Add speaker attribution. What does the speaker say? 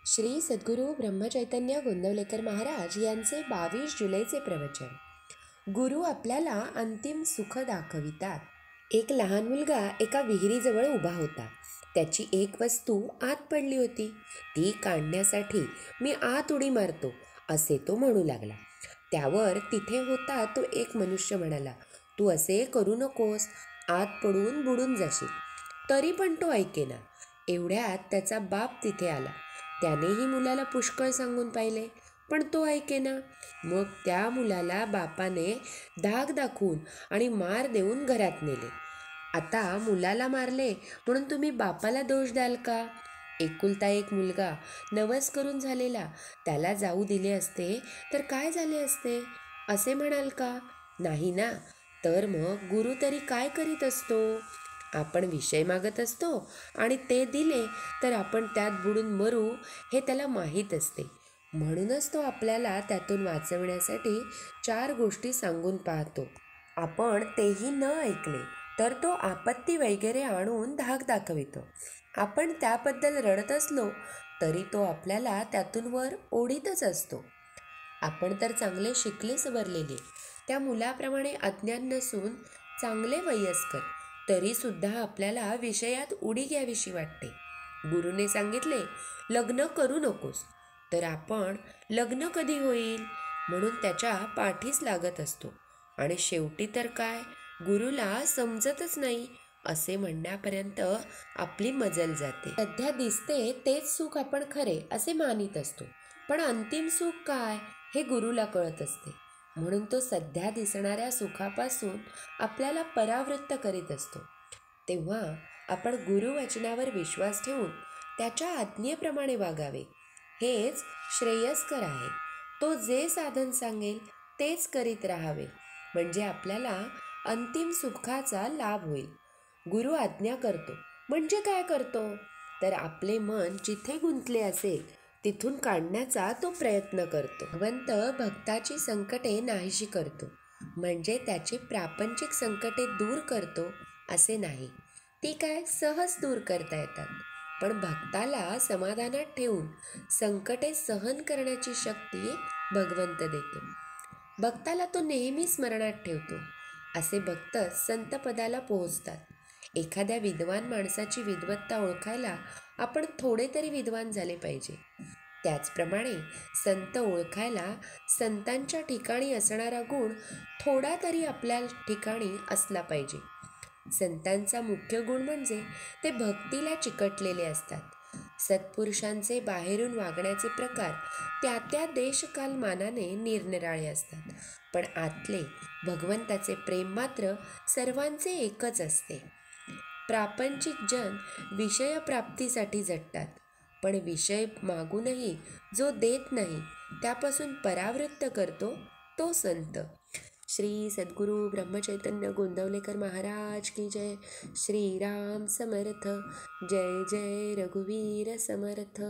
Speaker 1: श्री सद्गुरू ब्रह्मचैतन्य गोंदवलेकर महाराज यांचे 22 जुलैचे प्रवचन. गुरु आपल्याला अंतिम सुख दाखवितात. एक लहान मुलगा एका विहिरीजवळ उभा होता. त्याची एक वस्तू आत पडली होती. ती काढण्यासाठी मी आत उडी मारतो असे तो म्हणू लागला. त्यावर तिथे होता तो एक मनुष्य म्हणाला, तू असे करू नकोस, आत पडून बुडून जाशील. तरी पण तो ऐकेना. एवढ्यात त्याचा बाप तिथे आला. त्यानेही मुलाला पुष्कळ सांगून पाहिले, पण तो ऐकेना. मग त्या मुलाला बापाने धाक दाखवून आणि मार देऊन घरात नेले. आता मुलाला मारले म्हणून तुम्ही बापाला दोष द्याल का? एकुलता एक मुलगा, नवस करून झालेला, त्याला जाऊ दिले असते तर काय झाले असते असे म्हणाल का? नाही ना. तर मग गुरु तरी काय करीत असतो? आपण विषय मागत असतो आणि ते दिले तर आपण त्यात बुडून मरू हे त्याला माहीत असते. म्हणूनच तो आपल्याला त्यातून वाचवण्यासाठी 4 गोष्टी सांगून पाहतो. आपण तेही न ऐकले तर तो आपत्ती वगैरे आणून धाक दाखवितो. आपण त्याबद्दल रडत असलो तरी तो आपल्याला त्यातून वर ओढीतच असतो. आपण तर चांगले शिकले सवरलेले, त्या मुलाप्रमाणे अज्ञान नसून चांगले वयस्कर, तरी सुद्धा आपल्याला विषयात उडी घ्यावीशी वाटते. गुरुने सांगितले लग्न करू नकोस, तर आपण लग्न कधी होईल म्हणून त्याच्या पाठीस लागत असतो. आणि शेवटी तर काय, गुरुला समजतच नाही असे म्हणण्यापर्यंत आपली मजल जाते. सध्या दिसते तेच सुख आपण खरे असे मानित असतो, पण अंतिम सुख काय हे गुरुला कळत असते. म्हणून तो सध्या दिसणाऱ्या सुखापासून आपल्याला परावृत्त करीत असतो. तेव्हा आपण गुरुवचनावर विश्वास ठेवून त्याच्या आज्ञेप्रमाणे वागावे, हेच श्रेयस्कर आहे. तो जे साधन सांगेल तेच करीत राहावे, म्हणजे आपल्याला अंतिम सुखाचा लाभ होईल. गुरु आज्ञा करतो म्हणजे काय करतो? तर आपले मन जिथे गुंतले असेल तिथून काढण्याचा तो प्रयत्न करतो. भगवंत भक्ताची संकटे नाहीशी करतो म्हणजे त्याची प्रापंचिक संकटे दूर करतो असे नाही. ती काय सहज दूर करता येतात, पण भक्ताला समाधानात ठेवून संकटे सहन करण्याची शक्ती भगवंत देतो. भक्ताला तो नेहमी स्मरणात ठेवतो. असे भक्त संतपदाला पोहोचतात. एखाद्या विद्वान माणसाची विद्वत्ता ओळखायला आपण थोडे तरी विद्वान झाले पाहिजे. त्याचप्रमाणे संत ओळखायला संतांच्या ठिकाणी असणारा गुण थोडा तरी आपल्या ठिकाणी असला पाहिजे. संतांचा मुख्य गुण म्हणजे ते भक्तीला चिकटलेले असतात. सत्पुरुषांचे बाहेरून वागण्याचे प्रकार त्या त्या देशकालमानाने निरनिराळे असतात, पण आतले भगवंताचे प्रेम मात्र सर्वांचे एकच असते. प्रापंचिक जन विषयप्राप्तीसाठी झटतात, पण विषय मागूनही जो देत नाही त्यापासून परावृत्त करतो तो संत. श्री सद्गुरू ब्रह्मचैतन्य गोंदवलेकर महाराज की जय. श्रीराम समर्थ. जय जय रघुवीर समर्थ.